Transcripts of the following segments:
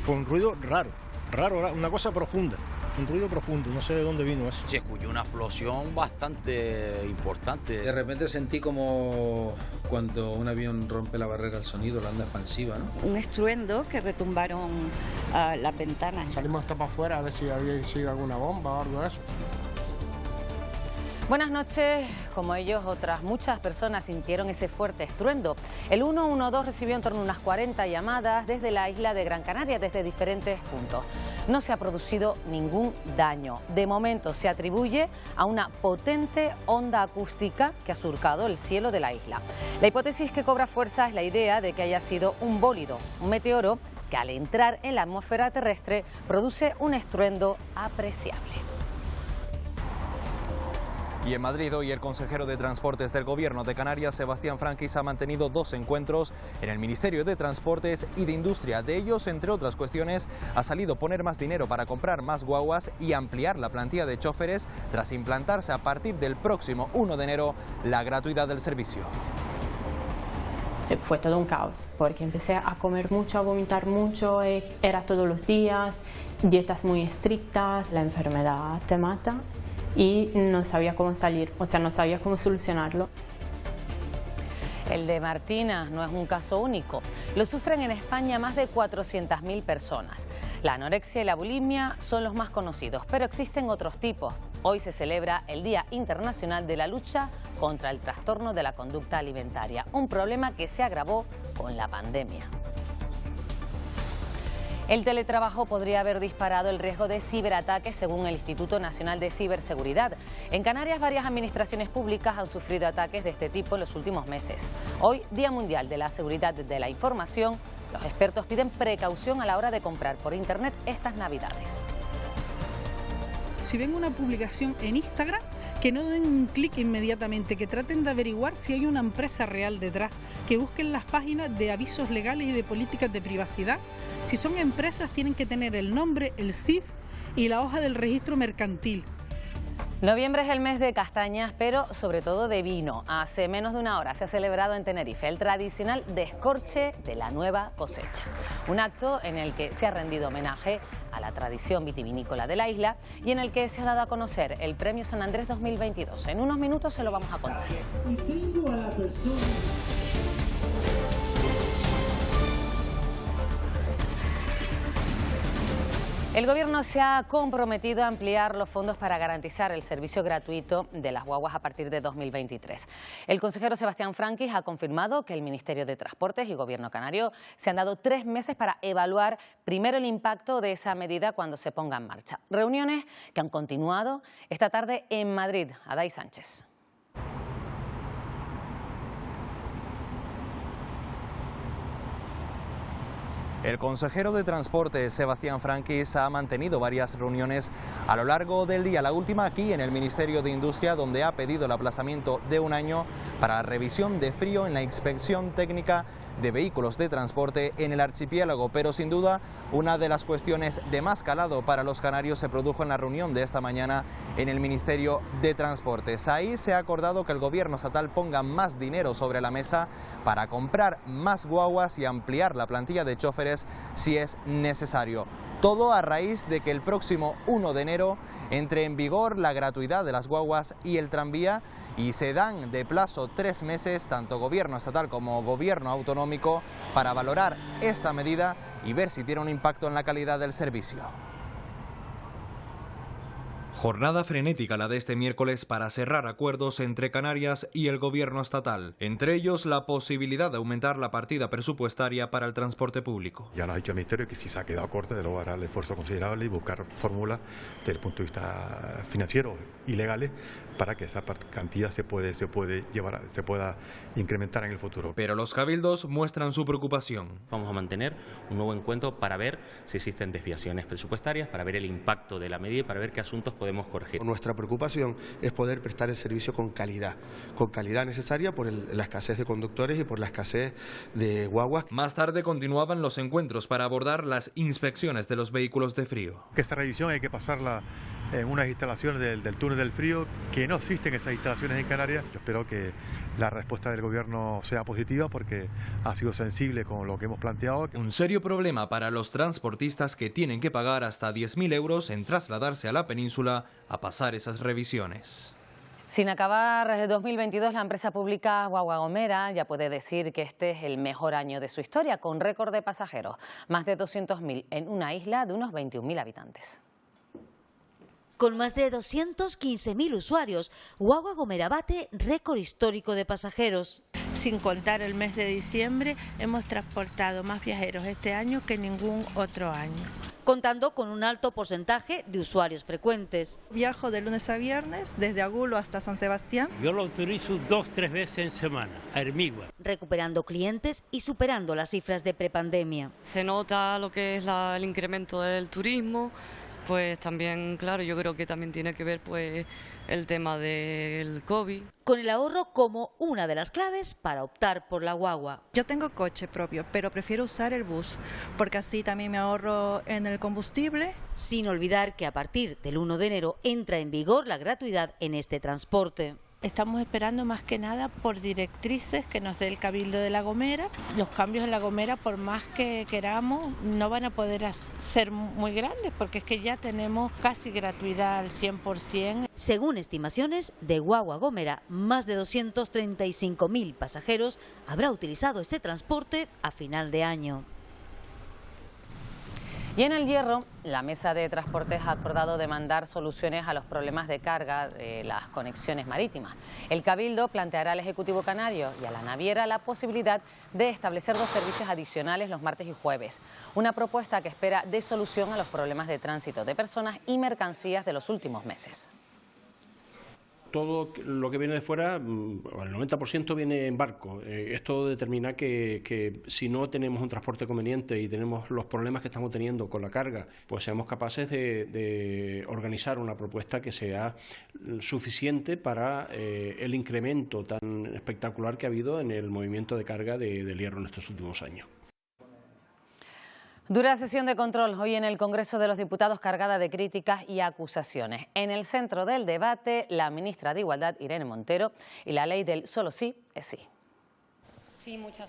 Fue un ruido raro, una cosa profunda, un ruido profundo, no sé de dónde vino eso. Se escuchó una explosión bastante importante. De repente sentí como cuando un avión rompe la barrera del sonido, la onda expansiva, ¿no? Un estruendo que retumbaron las ventanas. Salimos hasta para afuera a ver si había sido alguna bomba o algo de eso. Buenas noches. Como ellos, otras muchas personas sintieron ese fuerte estruendo. El 112 recibió en torno a unas 40 llamadas desde la isla de Gran Canaria, desde diferentes puntos. No se ha producido ningún daño. De momento se atribuye a una potente onda acústica que ha surcado el cielo de la isla. La hipótesis que cobra fuerza es la idea de que haya sido un bólido, un meteoro, que al entrar en la atmósfera terrestre produce un estruendo apreciable. Y en Madrid hoy el consejero de Transportes del Gobierno de Canarias, Sebastián Franquis, ha mantenido 2 encuentros en el Ministerio de Transportes y de Industria. De ellos, entre otras cuestiones, ha salido poner más dinero para comprar más guaguas y ampliar la plantilla de choferes tras implantarse a partir del próximo 1 de enero la gratuidad del servicio. Fue todo un caos, porque empecé a comer mucho, a vomitar mucho, era todos los días, dietas muy estrictas, la enfermedad te mata. Y no sabía cómo salir, o sea, no sabía cómo solucionarlo. El de Martina no es un caso único. Lo sufren en España más de 400.000 personas. La anorexia y la bulimia son los más conocidos, pero existen otros tipos. Hoy se celebra el Día Internacional de la Lucha contra el Trastorno de la Conducta Alimentaria, un problema que se agravó con la pandemia. El teletrabajo podría haber disparado el riesgo de ciberataques según el Instituto Nacional de Ciberseguridad. En Canarias, varias administraciones públicas han sufrido ataques de este tipo en los últimos meses. Hoy, Día Mundial de la Seguridad de la Información, los expertos piden precaución a la hora de comprar por Internet estas Navidades. Si ven una publicación en Instagram, que no den un clic inmediatamente, que traten de averiguar si hay una empresa real detrás, que busquen las páginas de avisos legales y de políticas de privacidad. Si son empresas, tienen que tener el nombre, el CIF y la hoja del registro mercantil. Noviembre es el mes de castañas, pero sobre todo de vino. Hace menos de una hora se ha celebrado en Tenerife el tradicional descorche de la nueva cosecha. Un acto en el que se ha rendido homenaje a la tradición vitivinícola de la isla y en el que se ha dado a conocer el Premio San Andrés 2022. En unos minutos se lo vamos a contar. El Gobierno se ha comprometido a ampliar los fondos para garantizar el servicio gratuito de las guaguas a partir de 2023. El consejero Sebastián Franquis ha confirmado que el Ministerio de Transportes y Gobierno canario se han dado 3 meses para evaluar primero el impacto de esa medida cuando se ponga en marcha. Reuniones que han continuado esta tarde en Madrid. Adai Sánchez. El consejero de Transporte, Sebastián Franquis, ha mantenido varias reuniones a lo largo del día. La última aquí en el Ministerio de Industria, donde ha pedido el aplazamiento de 1 año para la revisión de frío en la inspección técnica de vehículos de transporte en el archipiélago. Pero sin duda, una de las cuestiones de más calado para los canarios se produjo en la reunión de esta mañana en el Ministerio de Transportes. Ahí se ha acordado que el Gobierno estatal ponga más dinero sobre la mesa para comprar más guaguas y ampliar la plantilla de choferes si es necesario. Todo a raíz de que el próximo 1 de enero entre en vigor la gratuidad de las guaguas y el tranvía, y se dan de plazo 3 meses tanto Gobierno estatal como Gobierno autonómico para valorar esta medida y ver si tiene un impacto en la calidad del servicio. Jornada frenética la de este miércoles para cerrar acuerdos entre Canarias y el Gobierno estatal. Entre ellos, la posibilidad de aumentar la partida presupuestaria para el transporte público. Ya nos ha dicho el Ministerio que si se ha quedado corto, de luego hará el esfuerzo considerable y buscar fórmulas desde el punto de vista financiero y legales para que esa cantidad se pueda incrementar en el futuro. Pero los cabildos muestran su preocupación. Vamos a mantener un nuevo encuentro para ver si existen desviaciones presupuestarias, para ver el impacto de la medida y para ver qué asuntos podemos corregir. Nuestra preocupación es poder prestar el servicio con calidad necesaria por la escasez de conductores y por la escasez de guaguas. Más tarde continuaban los encuentros para abordar las inspecciones de los vehículos de frío. Que esta revisión hay que pasarla en unas instalaciones del túnel del frío, que no existen esas instalaciones en Canarias. Yo espero que la respuesta del Gobierno sea positiva porque ha sido sensible con lo que hemos planteado. Un serio problema para los transportistas que tienen que pagar hasta 10.000 euros en trasladarse a la península a pasar esas revisiones. Sin acabar 2022, la empresa pública Guagua Gomera ya puede decir que este es el mejor año de su historia, con récord de pasajeros, más de 200.000 en una isla de unos 21.000 habitantes. Con más de 215.000 usuarios, Guagua Gomera bate récord histórico de pasajeros. Sin contar el mes de diciembre, hemos transportado más viajeros este año que ningún otro año. Contando con un alto porcentaje de usuarios frecuentes. Viajo de lunes a viernes, desde Agulo hasta San Sebastián. Yo lo utilizo 2-3 veces en semana, a Hermigua. Recuperando clientes y superando las cifras de prepandemia. Se nota lo que es el incremento del turismo. Pues también, claro, yo creo que también tiene que ver pues el tema del COVID. Con el ahorro como una de las claves para optar por la guagua. Yo tengo coche propio, pero prefiero usar el bus, porque así también me ahorro en el combustible. Sin olvidar que a partir del 1 de enero entra en vigor la gratuidad en este transporte. Estamos esperando más que nada por directrices que nos dé el Cabildo de La Gomera. Los cambios en La Gomera, por más que queramos, no van a poder ser muy grandes porque es que ya tenemos casi gratuidad al 100%. Según estimaciones de Guagua Gomera, más de 235.000 pasajeros habrá utilizado este transporte a final de año. Y en El Hierro, la Mesa de Transportes ha acordado demandar soluciones a los problemas de carga de las conexiones marítimas. El Cabildo planteará al Ejecutivo Canario y a la naviera la posibilidad de establecer 2 servicios adicionales los martes y jueves. Una propuesta que espera dé solución a los problemas de tránsito de personas y mercancías de los últimos meses. Todo lo que viene de fuera, el 90% viene en barco. Esto determina que si no tenemos un transporte conveniente y tenemos los problemas que estamos teniendo con la carga, pues seamos capaces de organizar una propuesta que sea suficiente para el incremento tan espectacular que ha habido en el movimiento de carga del hierro en estos últimos años. Dura sesión de control hoy en el Congreso de los Diputados cargada de críticas y acusaciones. En el centro del debate, la ministra de Igualdad, Irene Montero, y la ley del solo sí es sí.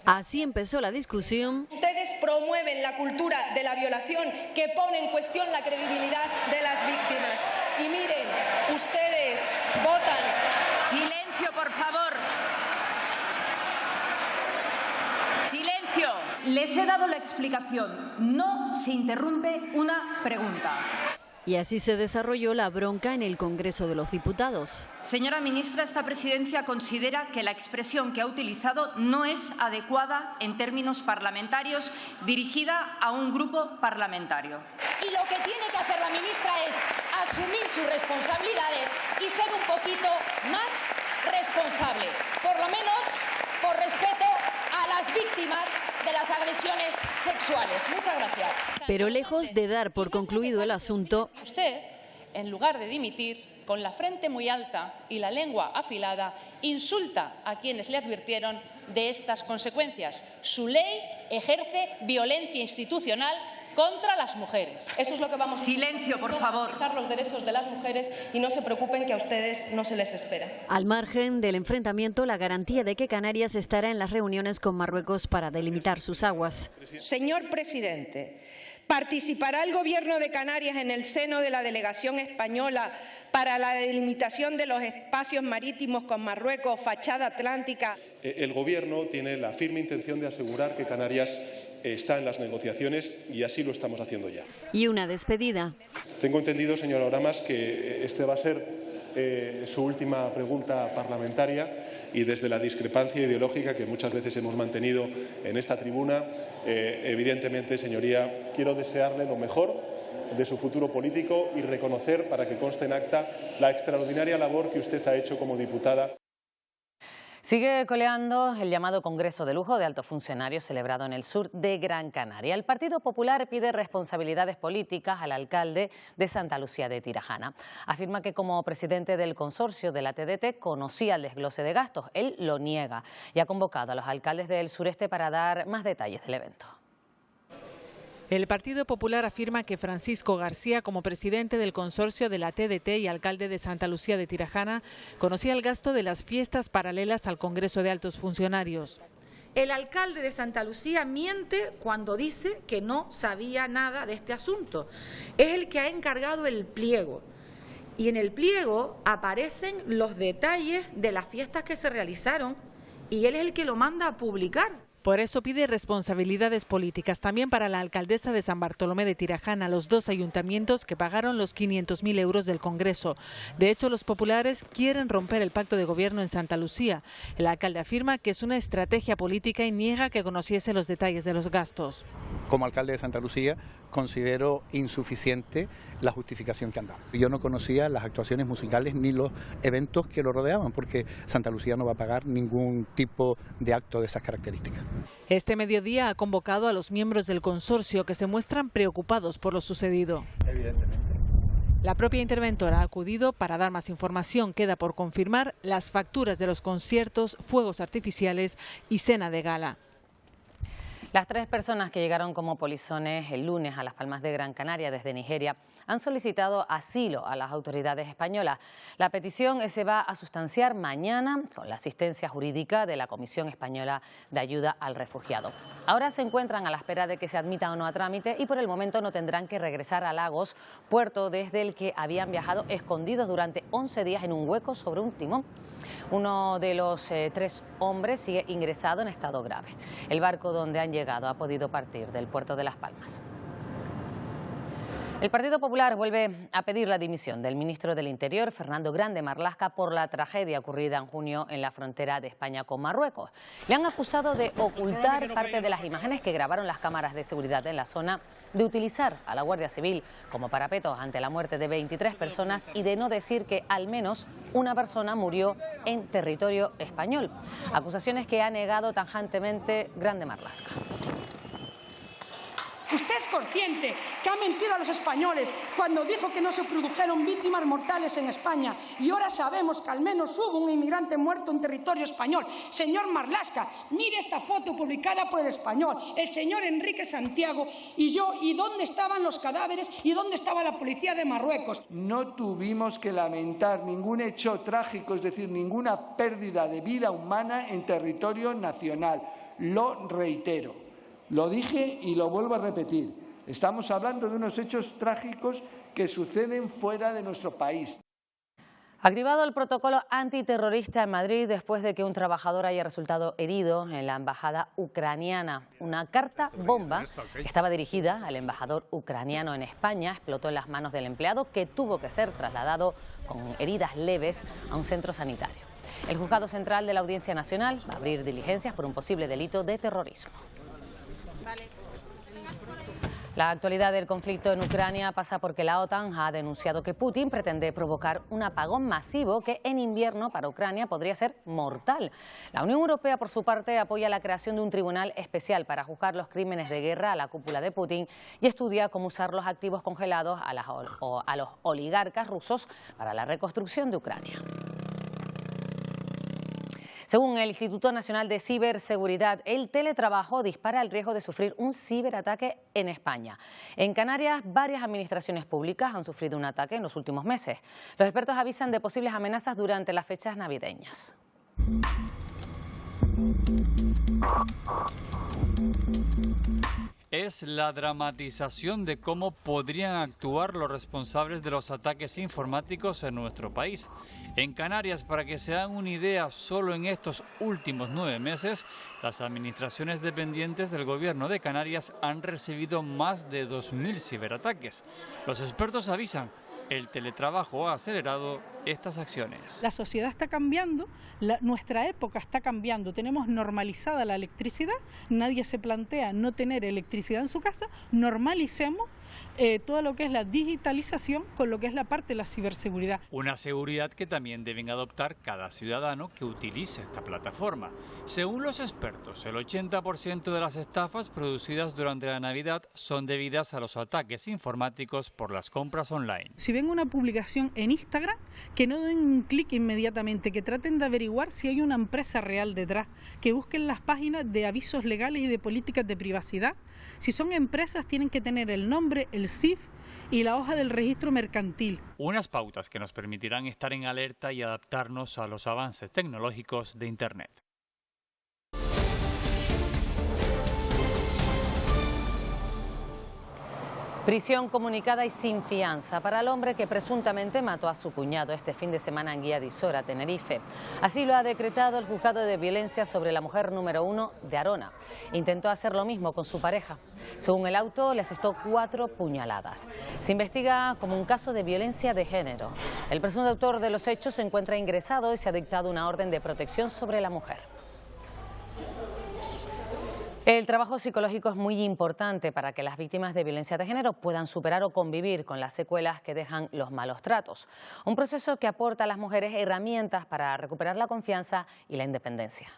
Así empezó la discusión. Ustedes promueven la cultura de la violación que pone en cuestión la credibilidad de las víctimas. Y miren, ustedes votan. Silencio, por favor. Silencio. Les he dado la explicación. No se interrumpe una pregunta. Y así se desarrolló la bronca en el Congreso de los Diputados. Señora ministra, esta presidencia considera que la expresión que ha utilizado no es adecuada en términos parlamentarios dirigida a un grupo parlamentario. Y lo que tiene que hacer la ministra es asumir sus responsabilidades y ser un poquito más responsable, por lo menos por respeto a las víctimas de las agresiones sexuales. Muchas gracias. Pero lejos de dar por concluido el asunto, usted, en lugar de dimitir, con la frente muy alta y la lengua afilada, insulta a quienes le advirtieron de estas consecuencias. Su ley ejerce violencia institucional contra las mujeres. Eso es lo que vamos a hacer. Silencio, por favor. Los derechos de las mujeres y no se preocupen que a ustedes no se les espera. Al margen del enfrentamiento, la garantía de que Canarias estará en las reuniones con Marruecos para delimitar sus aguas. Señor presidente, ¿participará el Gobierno de Canarias en el seno de la delegación española para la delimitación de los espacios marítimos con Marruecos, fachada atlántica? El Gobierno tiene la firme intención de asegurar que Canarias está en las negociaciones y así lo estamos haciendo ya. Y una despedida. Tengo entendido, señora Oramas, que este va a ser su última pregunta parlamentaria y desde la discrepancia ideológica que muchas veces hemos mantenido en esta tribuna, evidentemente, señoría, quiero desearle lo mejor de su futuro político y reconocer, para que conste en acta, la extraordinaria labor que usted ha hecho como diputada. Sigue coleando el llamado Congreso de Lujo de Altos Funcionarios celebrado en el sur de Gran Canaria. El Partido Popular pide responsabilidades políticas al alcalde de Santa Lucía de Tirajana. Afirma que como presidente del consorcio de la TDT conocía el desglose de gastos. Él lo niega y ha convocado a los alcaldes del sureste para dar más detalles del evento. El Partido Popular afirma que Francisco García, como presidente del consorcio de la TDT y alcalde de Santa Lucía de Tirajana, conocía el gasto de las fiestas paralelas al Congreso de Altos Funcionarios. El alcalde de Santa Lucía miente cuando dice que no sabía nada de este asunto. Es el que ha encargado el pliego. Y en el pliego aparecen los detalles de las fiestas que se realizaron y él es el que lo manda a publicar. Por eso pide responsabilidades políticas también para la alcaldesa de San Bartolomé de Tirajana, los dos ayuntamientos que pagaron los 500.000 euros del Congreso. De hecho, los populares quieren romper el pacto de gobierno en Santa Lucía. El alcalde afirma que es una estrategia política y niega que conociese los detalles de los gastos. Como alcalde de Santa Lucía, considero insuficiente la justificación que han dado. Yo no conocía las actuaciones musicales ni los eventos que lo rodeaban, porque Santa Lucía no va a pagar ningún tipo de acto de esas características. Este mediodía ha convocado a los miembros del consorcio que se muestran preocupados por lo sucedido. Evidentemente. La propia interventora ha acudido para dar más información. Queda por confirmar las facturas de los conciertos, fuegos artificiales y cena de gala. Las 3 personas que llegaron como polizones el lunes a Las Palmas de Gran Canaria desde Nigeria han solicitado asilo a las autoridades españolas. La petición se va a sustanciar mañana con la asistencia jurídica de la Comisión Española de Ayuda al Refugiado. Ahora se encuentran a la espera de que se admita o no a trámite y por el momento no tendrán que regresar a Lagos, puerto desde el que habían viajado escondidos durante 11 días en un hueco sobre un timón. Uno de los 3 hombres sigue ingresado en estado grave. El barco donde han llegado ha podido partir del puerto de Las Palmas. El Partido Popular vuelve a pedir la dimisión del ministro del Interior, Fernando Grande Marlaska, por la tragedia ocurrida en junio en la frontera de España con Marruecos. Le han acusado de ocultar parte de las imágenes que grabaron las cámaras de seguridad en la zona, de utilizar a la Guardia Civil como parapetos ante la muerte de 23 personas y de no decir que al menos una persona murió en territorio español. Acusaciones que ha negado tajantemente Grande Marlaska. Usted es consciente que ha mentido a los españoles cuando dijo que no se produjeron víctimas mortales en España y ahora sabemos que al menos hubo un inmigrante muerto en territorio español. Señor Marlaska, mire esta foto publicada por El Español, el señor Enrique Santiago y yo, ¿y dónde estaban los cadáveres y dónde estaba la policía de Marruecos? No tuvimos que lamentar ningún hecho trágico, es decir, ninguna pérdida de vida humana en territorio nacional. Lo reitero. Lo dije y lo vuelvo a repetir. Estamos hablando de unos hechos trágicos que suceden fuera de nuestro país. Activado el protocolo antiterrorista en Madrid después de que un trabajador haya resultado herido en la embajada ucraniana. Una carta bomba que estaba dirigida al embajador ucraniano en España explotó en las manos del empleado, que tuvo que ser trasladado con heridas leves a un centro sanitario. El Juzgado Central de la Audiencia Nacional va a abrir diligencias por un posible delito de terrorismo. La actualidad del conflicto en Ucrania pasa porque la OTAN ha denunciado que Putin pretende provocar un apagón masivo que en invierno para Ucrania podría ser mortal. La Unión Europea, por su parte, apoya la creación de un tribunal especial para juzgar los crímenes de guerra a la cúpula de Putin y estudia cómo usar los activos congelados a los oligarcas rusos para la reconstrucción de Ucrania. Según el Instituto Nacional de Ciberseguridad, el teletrabajo dispara el riesgo de sufrir un ciberataque en España. En Canarias, varias administraciones públicas han sufrido un ataque en los últimos meses. Los expertos avisan de posibles amenazas durante las fechas navideñas. Es la dramatización de cómo podrían actuar los responsables de los ataques informáticos en nuestro país. En Canarias, para que se hagan una idea, solo en estos últimos 9 meses, las administraciones dependientes del Gobierno de Canarias han recibido más de 2.000 ciberataques. Los expertos avisan, el teletrabajo ha acelerado estas acciones. La sociedad está cambiando, nuestra época está cambiando, tenemos normalizada la electricidad, nadie se plantea no tener electricidad en su casa, normalicemos todo lo que es la digitalización con lo que es la parte de la ciberseguridad. Una seguridad que también deben adoptar cada ciudadano que utilice esta plataforma. Según los expertos, el 80% de las estafas producidas durante la Navidad son debidas a los ataques informáticos por las compras online. Si ven una publicación en Instagram, que no den un clic inmediatamente, que traten de averiguar si hay una empresa real detrás, que busquen las páginas de avisos legales y de políticas de privacidad. Si son empresas, tienen que tener el nombre, el CIF y la hoja del registro mercantil. Unas pautas que nos permitirán estar en alerta y adaptarnos a los avances tecnológicos de Internet. Prisión comunicada y sin fianza para el hombre que presuntamente mató a su cuñado este fin de semana en Guía de Isora, Tenerife. Así lo ha decretado el juzgado de violencia sobre la mujer número 1 de Arona. Intentó hacer lo mismo con su pareja. Según el auto, le asestó 4 puñaladas. Se investiga como un caso de violencia de género. El presunto autor de los hechos se encuentra ingresado y se ha dictado una orden de protección sobre la mujer. El trabajo psicológico es muy importante para que las víctimas de violencia de género puedan superar o convivir con las secuelas que dejan los malos tratos. Un proceso que aporta a las mujeres herramientas para recuperar la confianza y la independencia.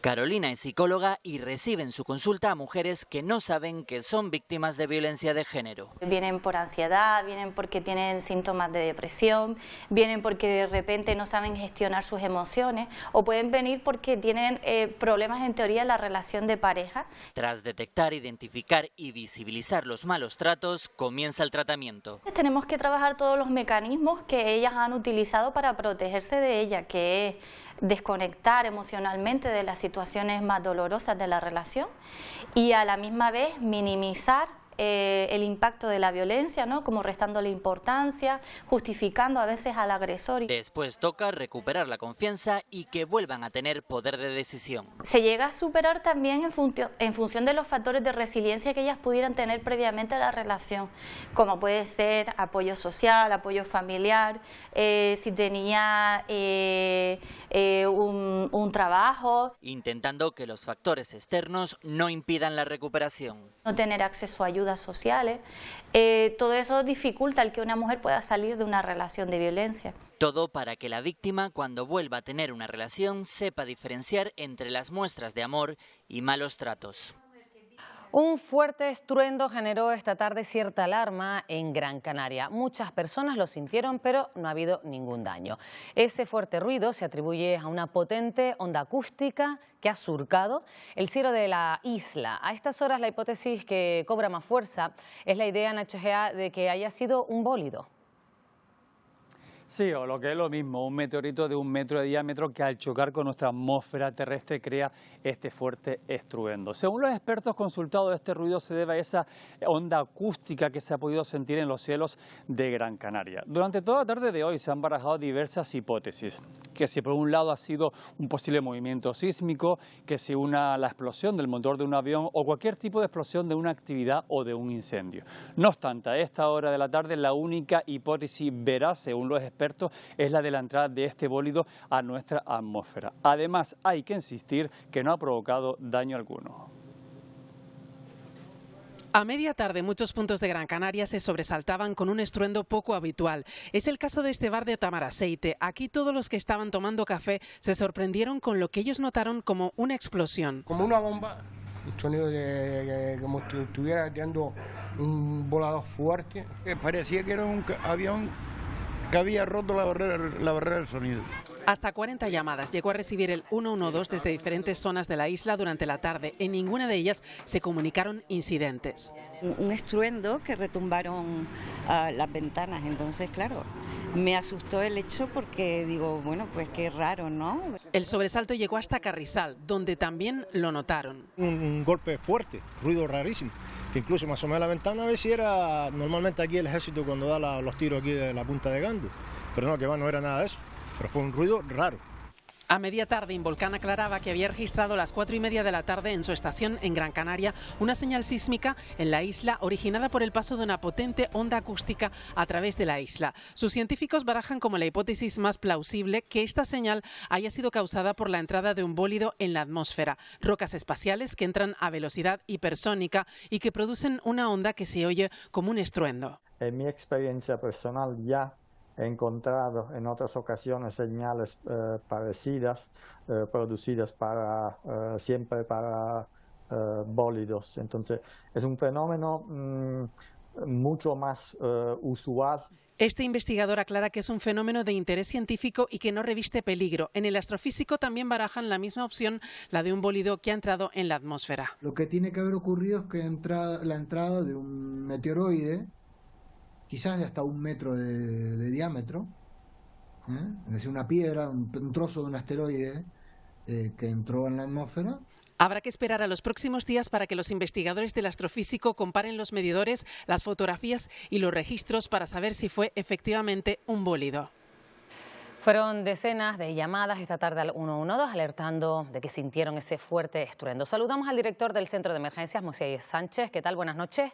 Carolina es psicóloga y recibe en su consulta a mujeres que no saben que son víctimas de violencia de género. Vienen por ansiedad, vienen porque tienen síntomas de depresión, vienen porque de repente no saben gestionar sus emociones o pueden venir porque tienen problemas en teoría en la relación de pareja. Tras detectar, identificar y visibilizar los malos tratos, comienza el tratamiento. Tenemos que trabajar todos los mecanismos que ellas han utilizado para protegerse de ella, que es desconectar emocionalmente de las situaciones más dolorosas de la relación y a la misma vez minimizar el impacto de la violencia, ¿no? Como restándole importancia, justificando a veces al agresor. Después toca recuperar la confianza y que vuelvan a tener poder de decisión. Se llega a superar también en función de los factores de resiliencia que ellas pudieran tener previamente a la relación, como puede ser apoyo social, apoyo familiar, si tenía un trabajo. Intentando que los factores externos no impidan la recuperación. No tener acceso a ayudas sociales, todo eso dificulta el que una mujer pueda salir de una relación de violencia. Todo para que la víctima, cuando vuelva a tener una relación, sepa diferenciar entre las muestras de amor y malos tratos. Un fuerte estruendo generó esta tarde cierta alarma en Gran Canaria. Muchas personas lo sintieron, pero no ha habido ningún daño. Ese fuerte ruido se atribuye a una potente onda acústica que ha surcado el cielo de la isla. A estas horas la hipótesis que cobra más fuerza es la idea, Nacho Gea, de que haya sido un bólido. Sí, o lo que es lo mismo, un meteorito de 1 metro de diámetro que al chocar con nuestra atmósfera terrestre crea este fuerte estruendo. Según los expertos consultados, este ruido se debe a esa onda acústica que se ha podido sentir en los cielos de Gran Canaria. Durante toda la tarde de hoy se han barajado diversas hipótesis, que si por un lado ha sido un posible movimiento sísmico, que si la explosión del motor de un avión o cualquier tipo de explosión de una actividad o de un incendio. No obstante, a esta hora de la tarde la única hipótesis veraz, según los expertos, es la de la entrada de este bólido a nuestra atmósfera. Además, hay que insistir que no ha provocado daño alguno. A media tarde, muchos puntos de Gran Canaria se sobresaltaban con un estruendo poco habitual. Es el caso de este bar de Tamaraceite. Aquí todos los que estaban tomando café se sorprendieron con lo que ellos notaron como una explosión. Como una bomba, un sonido de como si estuviera tirando un volador fuerte. Parecía que era un avión que había roto la barrera del sonido. Hasta 40 llamadas llegó a recibir el 112 desde diferentes zonas de la isla durante la tarde. En ninguna de ellas se comunicaron incidentes. Un estruendo que retumbaron las ventanas, entonces claro, me asustó el hecho porque digo, bueno, pues qué raro, ¿no? El sobresalto llegó hasta Carrizal, donde también lo notaron. Un golpe fuerte, ruido rarísimo, que incluso me asomé a la ventana a ver si era normalmente aquí el ejército cuando da los tiros aquí de la punta de Gando, pero no, que va, no era nada de eso. Pero fue un ruido raro. A media tarde, Involcán aclaraba que había registrado a las 4:30 de la tarde en su estación en Gran Canaria una señal sísmica en la isla originada por el paso de una potente onda acústica a través de la isla. Sus científicos barajan como la hipótesis más plausible que esta señal haya sido causada por la entrada de un bólido en la atmósfera, rocas espaciales que entran a velocidad hipersónica y que producen una onda que se oye como un estruendo. En mi experiencia personal ya he encontrado en otras ocasiones señales parecidas, producidas siempre para bólidos. Entonces es un fenómeno mucho más usual. Este investigador aclara que es un fenómeno de interés científico y que no reviste peligro. En el astrofísico también barajan la misma opción, la de un bólido que ha entrado en la atmósfera. Lo que tiene que haber ocurrido es que la entrada de un meteoroide, quizás de hasta 1 metro de diámetro, es decir, una piedra, un trozo de un asteroide que entró en la atmósfera. Habrá que esperar a los próximos días para que los investigadores del astrofísico comparen los medidores, las fotografías y los registros para saber si fue efectivamente un bólido. Fueron decenas de llamadas esta tarde al 112 alertando de que sintieron ese fuerte estruendo. Saludamos al director del Centro de Emergencias, Moisés Sánchez. ¿Qué tal? Buenas noches.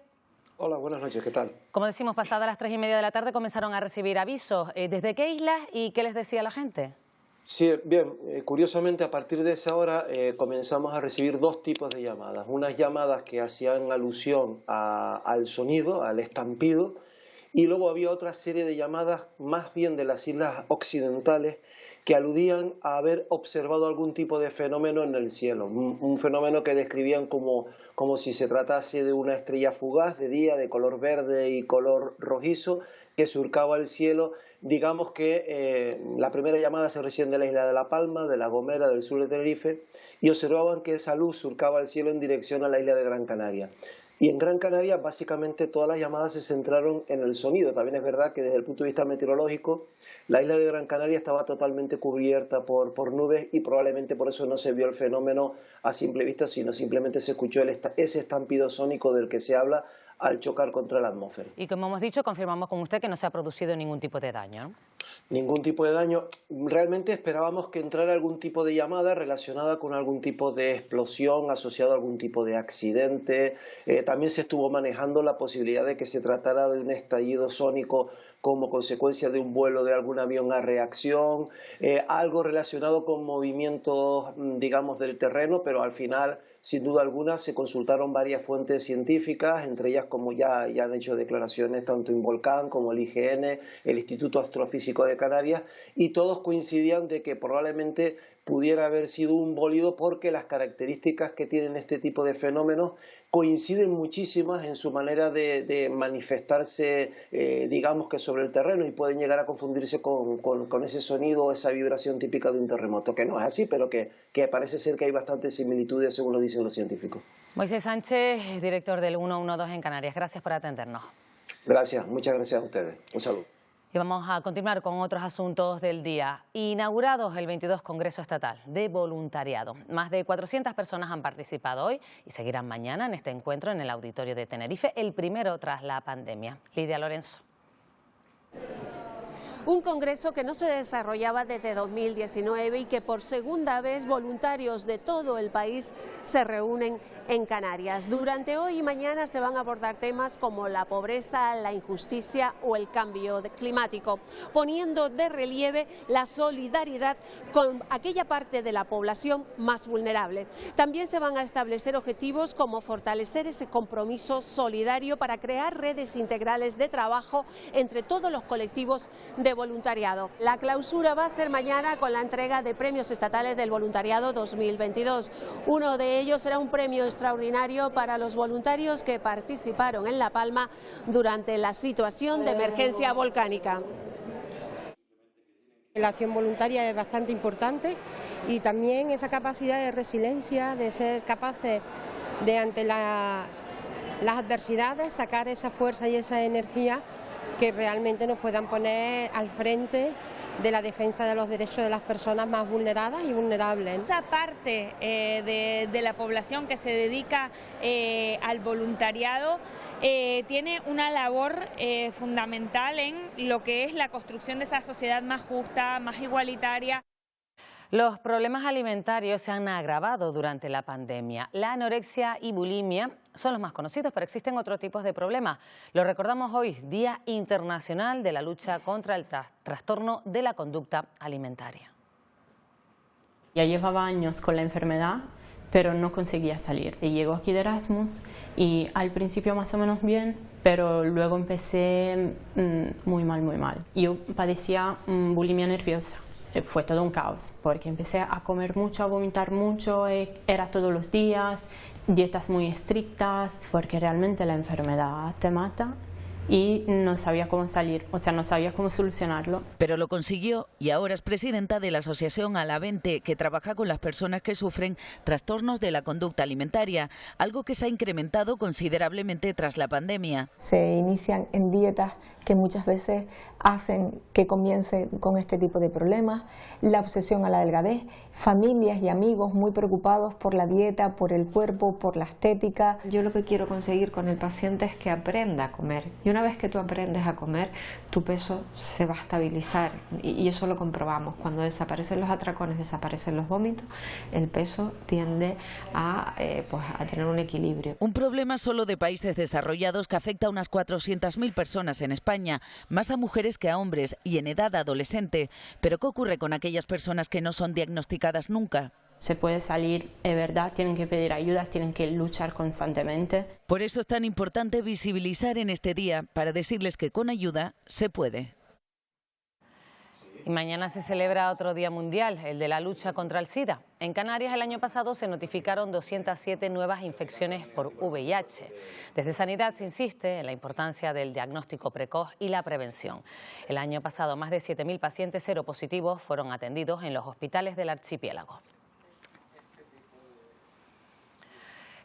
Hola, buenas noches, ¿qué tal? Como decimos, pasadas las 3:30 de la tarde comenzaron a recibir avisos. ¿Desde qué islas y qué les decía la gente? Sí, bien, curiosamente a partir de esa hora comenzamos a recibir 2 tipos de llamadas. Unas llamadas que hacían alusión al sonido, al estampido, y luego había otra serie de llamadas más bien de las islas occidentales que aludían a haber observado algún tipo de fenómeno en el cielo, un fenómeno que describían como si se tratase de una estrella fugaz de día, de color verde y color rojizo, que surcaba el cielo. Digamos que la primera llamada se recibía de la isla de La Palma, de La Gomera, del sur de Tenerife, y observaban que esa luz surcaba el cielo en dirección a la isla de Gran Canaria. Y en Gran Canaria básicamente todas las llamadas se centraron en el sonido. También es verdad que desde el punto de vista meteorológico la isla de Gran Canaria estaba totalmente cubierta por nubes y probablemente por eso no se vio el fenómeno a simple vista, sino simplemente se escuchó ese estampido sónico del que se habla al chocar contra la atmósfera. Y como hemos dicho, confirmamos con usted que no se ha producido ningún tipo de daño, ¿no? Ningún tipo de daño. Realmente esperábamos que entrara algún tipo de llamada relacionada con algún tipo de explosión, asociado a algún tipo de accidente. También se estuvo manejando la posibilidad de que se tratara de un estallido sónico como consecuencia de un vuelo de algún avión a reacción, algo relacionado con movimientos, digamos, del terreno, pero al final, sin duda alguna, se consultaron varias fuentes científicas, entre ellas, como ya han hecho declaraciones tanto Involcán como el IGN, el Instituto Astrofísico de Canarias, y todos coincidían de que probablemente pudiera haber sido un bólido porque las características que tienen este tipo de fenómenos coinciden muchísimas en su manera de manifestarse, digamos que sobre el terreno, y pueden llegar a confundirse con ese sonido o esa vibración típica de un terremoto, que no es así, pero que parece ser que hay bastantes similitudes según lo dicen los científicos. Moisés Sánchez, director del 112 en Canarias, gracias por atendernos. Gracias, muchas gracias a ustedes. Un saludo. Y vamos a continuar con otros asuntos del día. Inaugurados el 22 Congreso Estatal de Voluntariado. Más de 400 personas han participado hoy y seguirán mañana en este encuentro en el Auditorio de Tenerife, el primero tras la pandemia. Lidia Lorenzo. Un congreso que no se desarrollaba desde 2019 y que por segunda vez voluntarios de todo el país se reúnen en Canarias. Durante hoy y mañana se van a abordar temas como la pobreza, la injusticia o el cambio climático, poniendo de relieve la solidaridad con aquella parte de la población más vulnerable. También se van a establecer objetivos como fortalecer ese compromiso solidario para crear redes integrales de trabajo entre todos los colectivos de voluntariado. La clausura va a ser mañana con la entrega de premios estatales del voluntariado 2022. Uno de ellos será un premio extraordinario para los voluntarios que participaron en La Palma durante la situación de emergencia volcánica. La acción voluntaria es bastante importante y también esa capacidad de resiliencia, de ser capaces de ante las adversidades sacar esa fuerza y esa energía que realmente nos puedan poner al frente de la defensa de los derechos de las personas más vulneradas y vulnerables. Esa parte de la población que se dedica al voluntariado tiene una labor fundamental en lo que es la construcción de esa sociedad más justa, más igualitaria. Los problemas alimentarios se han agravado durante la pandemia. La anorexia y bulimia son los más conocidos, pero existen otros tipos de problemas. Lo recordamos hoy, Día Internacional de la Lucha contra el Trastorno de la Conducta Alimentaria. Ya llevaba años con la enfermedad, pero no conseguía salir. Y llego aquí de Erasmus y al principio más o menos bien, pero luego empecé muy mal. Yo padecía bulimia nerviosa. Fue todo un caos, porque empecé a comer mucho, a vomitar mucho, era todos los días, dietas muy estrictas, porque realmente la enfermedad te mata y no sabía cómo salir, o sea, no sabía cómo solucionarlo. Pero lo consiguió y ahora es presidenta de la Asociación Alavente, que trabaja con las personas que sufren trastornos de la conducta alimentaria, algo que se ha incrementado considerablemente tras la pandemia. Se inician en dietas que muchas veces hacen que comience con este tipo de problemas, la obsesión a la delgadez, familias y amigos muy preocupados por la dieta, por el cuerpo, por la estética. Yo lo que quiero conseguir con el paciente es que aprenda a comer. Y una vez que tú aprendes a comer, tu peso se va a estabilizar y eso lo comprobamos. Cuando desaparecen los atracones, desaparecen los vómitos, el peso tiende a tener un equilibrio. Un problema solo de países desarrollados que afecta a unas 400.000 personas en España, más a mujeres que a hombres y en edad adolescente. Pero ¿qué ocurre con aquellas personas que no son diagnosticadas nunca? Se puede salir, es verdad, tienen que pedir ayuda, tienen que luchar constantemente. Por eso es tan importante visibilizar en este día, para decirles que con ayuda se puede. Y mañana se celebra otro Día Mundial, el de la lucha contra el SIDA. En Canarias el año pasado se notificaron 207 nuevas infecciones por VIH. Desde Sanidad se insiste en la importancia del diagnóstico precoz y la prevención. El año pasado más de 7.000 pacientes seropositivos fueron atendidos en los hospitales del archipiélago.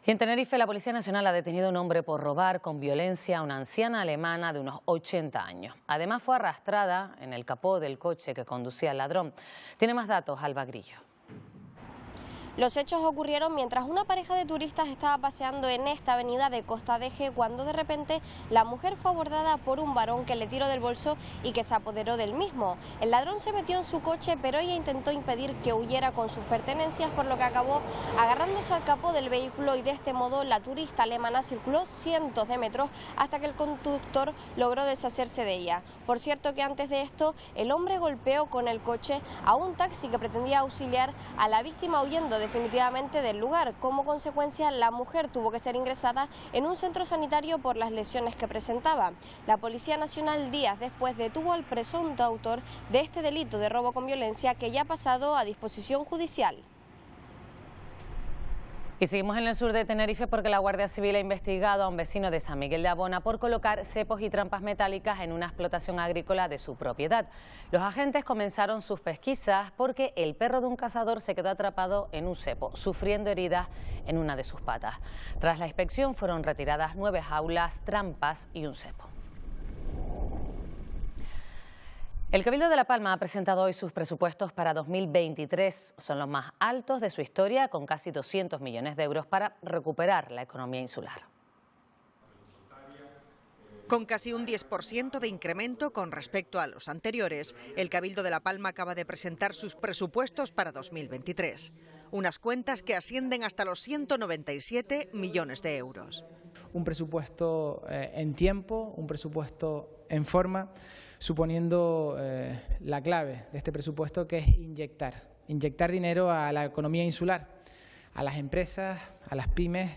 Y en Tenerife, la Policía Nacional ha detenido a un hombre por robar con violencia a una anciana alemana de unos 80 años. Además, fue arrastrada en el capó del coche que conducía el ladrón. Tiene más datos, Alba Grillo. Los hechos ocurrieron mientras una pareja de turistas estaba paseando en esta avenida de Costa de Eje, cuando de repente la mujer fue abordada por un varón que le tiró del bolso y que se apoderó del mismo. El ladrón se metió en su coche, pero ella intentó impedir que huyera con sus pertenencias, por lo que acabó agarrándose al capó del vehículo y de este modo la turista alemana circuló cientos de metros hasta que el conductor logró deshacerse de ella. Por cierto que antes de esto, el hombre golpeó con el coche a un taxi que pretendía auxiliar a la víctima huyendo definitivamente del lugar. Como consecuencia, la mujer tuvo que ser ingresada en un centro sanitario por las lesiones que presentaba. La Policía Nacional días después detuvo al presunto autor de este delito de robo con violencia, que ya ha pasado a disposición judicial. Y seguimos en el sur de Tenerife porque la Guardia Civil ha investigado a un vecino de San Miguel de Abona por colocar cepos y trampas metálicas en una explotación agrícola de su propiedad. Los agentes comenzaron sus pesquisas porque el perro de un cazador se quedó atrapado en un cepo, sufriendo heridas en una de sus patas. Tras la inspección fueron retiradas 9 jaulas, trampas y un cepo. El Cabildo de La Palma ha presentado hoy sus presupuestos para 2023. Son los más altos de su historia, con casi 200 millones de euros para recuperar la economía insular. Con casi un 10% de incremento con respecto a los anteriores, el Cabildo de La Palma acaba de presentar sus presupuestos para 2023. Unas cuentas que ascienden hasta los 197 millones de euros. Un presupuesto en tiempo, un presupuesto en forma, suponiendo la clave de este presupuesto, que es inyectar dinero a la economía insular, a las empresas, a las pymes,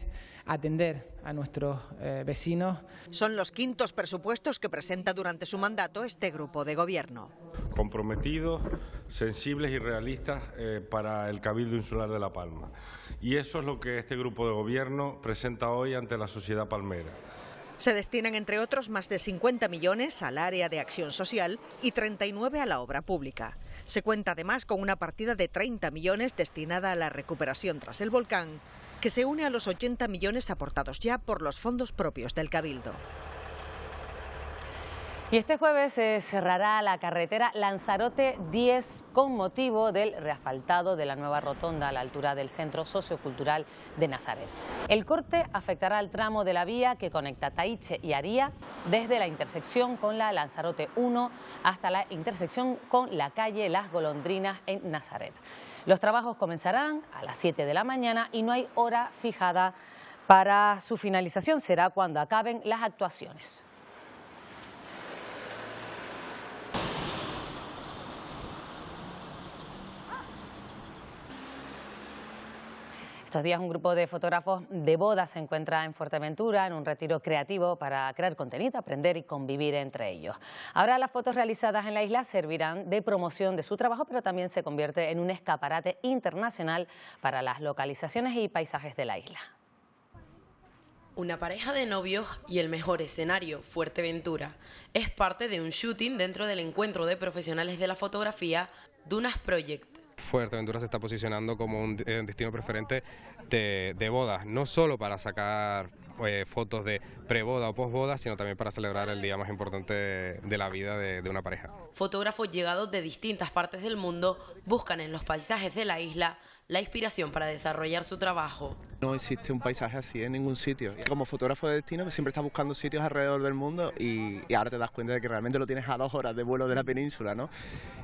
atender a nuestros vecinos. Son los quintos presupuestos que presenta durante su mandato este grupo de gobierno. Comprometidos, sensibles y realistas para el Cabildo Insular de La Palma. Y eso es lo que este grupo de gobierno presenta hoy ante la sociedad palmera. Se destinan, entre otros, más de 50 millones al área de acción social y 39 a la obra pública. Se cuenta además con una partida de 30 millones destinada a la recuperación tras el volcán, que se une a los 80 millones aportados ya por los fondos propios del Cabildo. Y este jueves se cerrará la carretera Lanzarote 10 con motivo del reasfaltado de la nueva rotonda a la altura del Centro Sociocultural de Nazaret. El corte afectará al tramo de la vía que conecta Taiche y Aría desde la intersección con la Lanzarote 1 hasta la intersección con la calle Las Golondrinas en Nazaret. Los trabajos comenzarán a las 7 de la mañana y no hay hora fijada para su finalización, será cuando acaben las actuaciones. Estos días un grupo de fotógrafos de bodas se encuentra en Fuerteventura en un retiro creativo para crear contenido, aprender y convivir entre ellos. Ahora las fotos realizadas en la isla servirán de promoción de su trabajo, pero también se convierte en un escaparate internacional para las localizaciones y paisajes de la isla. Una pareja de novios y el mejor escenario, Fuerteventura, es parte de un shooting dentro del encuentro de profesionales de la fotografía Dunas Project. Fuerteventura se está posicionando como un destino preferente de bodas, no solo para sacar fotos de preboda o posboda, sino también para celebrar el día más importante de la vida de una pareja. Fotógrafos llegados de distintas partes del mundo buscan en los paisajes de la isla la inspiración para desarrollar su trabajo. No existe un paisaje así en ningún sitio. Como fotógrafo de destino, que siempre estás buscando sitios alrededor del mundo y ahora te das cuenta de que realmente lo tienes a 2 horas de vuelo de la península, ¿no?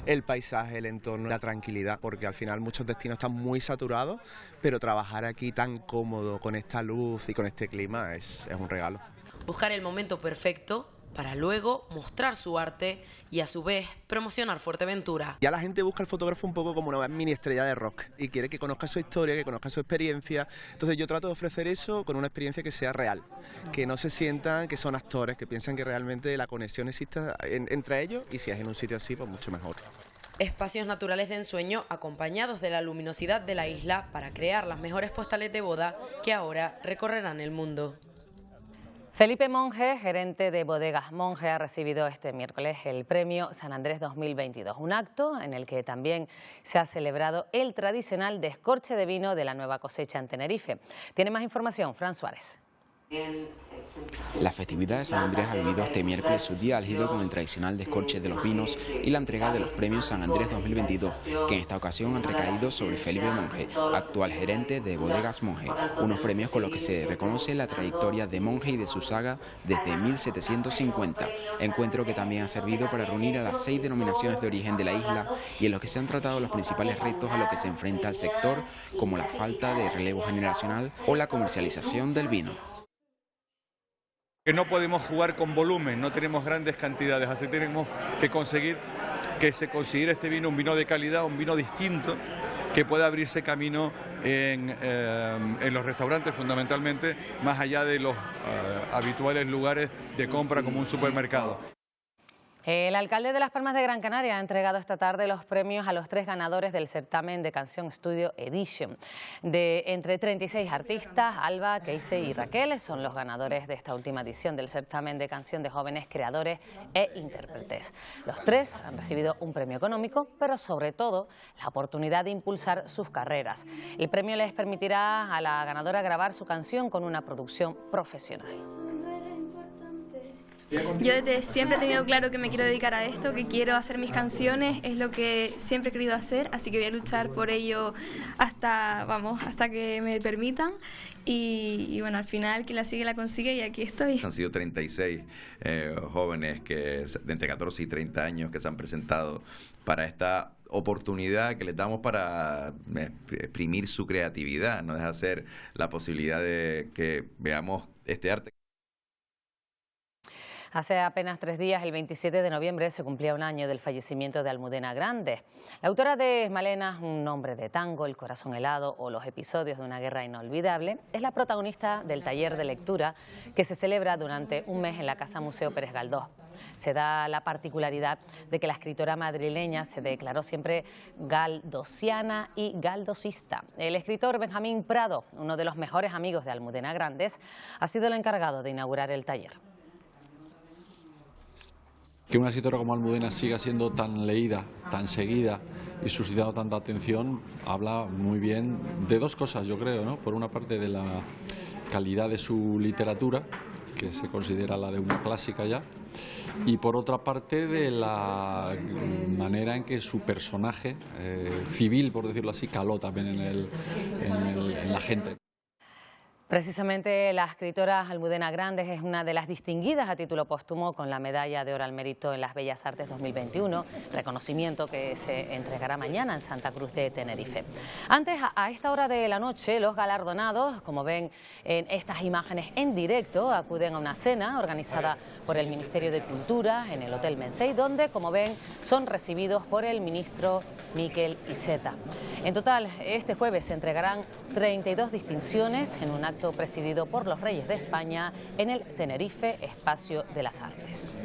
El paisaje, el entorno, la tranquilidad, porque al final muchos destinos están muy saturados, pero trabajar aquí tan cómodo, con esta luz y con este clima, es un regalo. Buscar el momento perfecto para luego mostrar su arte y a su vez promocionar Fuerteventura. Ya la gente busca al fotógrafo un poco como una mini estrella de rock y quiere que conozca su historia, que conozca su experiencia. Entonces yo trato de ofrecer eso con una experiencia que sea real, que no se sientan que son actores, que piensan que realmente la conexión existe entre ellos y si es en un sitio así, pues mucho mejor. Espacios naturales de ensueño acompañados de la luminosidad de la isla para crear las mejores postales de boda que ahora recorrerán el mundo. Felipe Monge, gerente de Bodegas Monge, ha recibido este miércoles el premio San Andrés 2022, un acto en el que también se ha celebrado el tradicional descorche de vino de la nueva cosecha en Tenerife. Tiene más información, Fran Suárez. La festividad de San Andrés ha vivido este miércoles su día álgido con el tradicional descorche de los vinos y la entrega de los premios San Andrés 2022, que en esta ocasión han recaído sobre Felipe Monge, actual gerente de Bodegas Monge, unos premios con los que se reconoce la trayectoria de Monge y de su saga desde 1750, encuentro que también ha servido para reunir a las 6 denominaciones de origen de la isla y en los que se han tratado los principales retos a los que se enfrenta el sector, como la falta de relevo generacional o la comercialización del vino. Que no podemos jugar con volumen, no tenemos grandes cantidades, así tenemos que conseguir que se considere este vino un vino de calidad, un vino distinto, que pueda abrirse camino en los restaurantes fundamentalmente, más allá de los habituales lugares de compra como un supermercado. El alcalde de Las Palmas de Gran Canaria ha entregado esta tarde los premios a los 3 ganadores del certamen de Canción Studio Edition. De entre 36 artistas, Alba, Casey y Raquel son los ganadores de esta última edición del certamen de canción de jóvenes creadores e intérpretes. Los 3 han recibido un premio económico, pero sobre todo la oportunidad de impulsar sus carreras. El premio les permitirá a la ganadora grabar su canción con una producción profesional. Yo desde siempre he tenido claro que me quiero dedicar a esto, que quiero hacer mis canciones, es lo que siempre he querido hacer, así que voy a luchar por ello hasta que me permitan y bueno, al final quien la sigue la consigue y aquí estoy. Han sido 36 jóvenes que de entre 14 y 30 años que se han presentado para esta oportunidad que les damos para exprimir su creatividad, no deja de ser la posibilidad de que veamos este arte. Hace apenas 3 días, el 27 de noviembre, se cumplía un año del fallecimiento de Almudena Grandes. La autora de Malena, un nombre de tango, El corazón helado o Los episodios de una guerra inolvidable, es la protagonista del taller de lectura que se celebra durante un mes en la Casa Museo Pérez Galdós. Se da la particularidad de que la escritora madrileña se declaró siempre galdosiana y galdosista. El escritor Benjamín Prado, uno de los mejores amigos de Almudena Grandes, ha sido el encargado de inaugurar el taller. Que una escritora como Almudena siga siendo tan leída, tan seguida y suscitando tanta atención, habla muy bien de 2 cosas, yo creo, ¿no? Por una parte de la calidad de su literatura, que se considera la de una clásica ya, y por otra parte de la manera en que su personaje civil, por decirlo así, caló también en la gente. Precisamente la escritora Almudena Grandes es una de las distinguidas a título póstumo con la Medalla de Oro al Mérito en las Bellas Artes 2021, reconocimiento que se entregará mañana en Santa Cruz de Tenerife. Antes, a esta hora de la noche, los galardonados, como ven en estas imágenes en directo, acuden a una cena organizada por el Ministerio de Cultura en el Hotel Mensei, donde, como ven, son recibidos por el ministro Miquel Iceta. En total, este jueves se entregarán 32 distinciones en un acto presidido por los Reyes de España en el Tenerife Espacio de las Artes.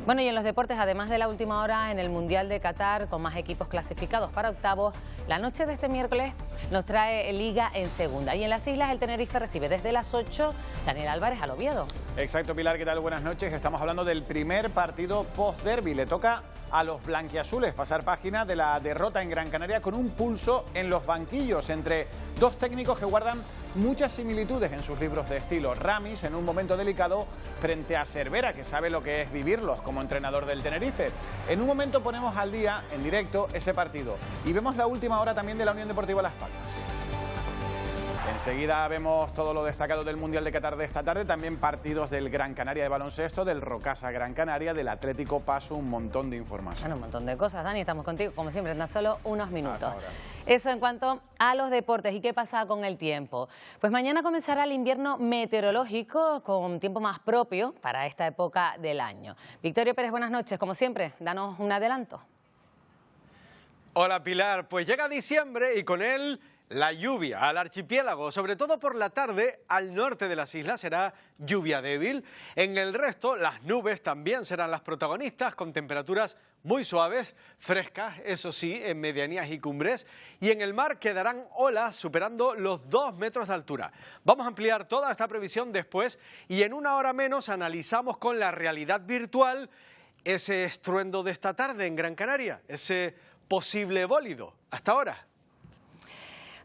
Bueno, y en los deportes, además de la última hora en el Mundial de Qatar, con más equipos clasificados para octavos, la noche de este miércoles nos trae Liga en segunda. Y en las islas el Tenerife recibe desde las 8 Daniel Álvarez al Oviedo. Exacto, Pilar, ¿qué tal? Buenas noches. Estamos hablando del primer partido post-derbi. Le toca a los blanquiazules pasar página de la derrota en Gran Canaria con un pulso en los banquillos entre dos técnicos que guardan muchas similitudes en sus libros de estilo. Ramis en un momento delicado frente a Cervera, que sabe lo que es vivirlos como entrenador del Tenerife. En un momento ponemos al día, en directo, ese partido. Y vemos la última hora también de la Unión Deportiva Las Palmas. Enseguida vemos todo lo destacado del Mundial de Qatar de esta tarde, también partidos del Gran Canaria de baloncesto, del Rocasa Gran Canaria, del Atlético Paso, un montón de información. Bueno, un montón de cosas, Dani, estamos contigo como siempre en tan solo unos minutos. Eso en cuanto a los deportes. ¿Y qué pasa con el tiempo? Pues mañana comenzará el invierno meteorológico con tiempo más propio para esta época del año. Victorio Pérez, buenas noches, como siempre, danos un adelanto. Hola Pilar, pues llega diciembre y con él la lluvia al archipiélago, sobre todo por la tarde, al norte de las islas será lluvia débil. En el resto, las nubes también serán las protagonistas, con temperaturas muy suaves, frescas, eso sí, en medianías y cumbres. Y en el mar quedarán olas superando los 2 metros de altura. Vamos a ampliar toda esta previsión después y en una hora menos analizamos con la realidad virtual ese estruendo de esta tarde en Gran Canaria, ese posible bólido. Hasta ahora.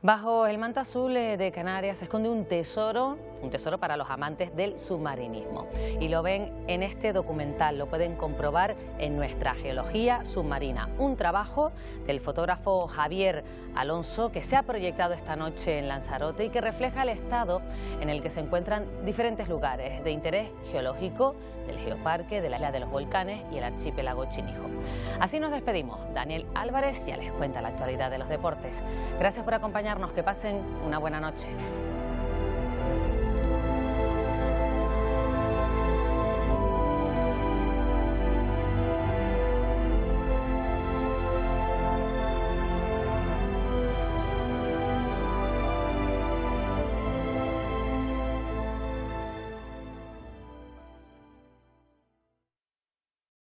Bajo el manto azul de Canarias se esconde un tesoro para los amantes del submarinismo. Y lo ven en este documental, lo pueden comprobar en nuestra geología submarina. Un trabajo del fotógrafo Javier Alonso que se ha proyectado esta noche en Lanzarote y que refleja el estado en el que se encuentran diferentes lugares de interés geológico del Geoparque, de la isla de los volcanes y el archipiélago Chinijo. Así nos despedimos. Daniel Álvarez ya les cuenta la actualidad de los deportes. Gracias por acompañarnos, que pasen una buena noche.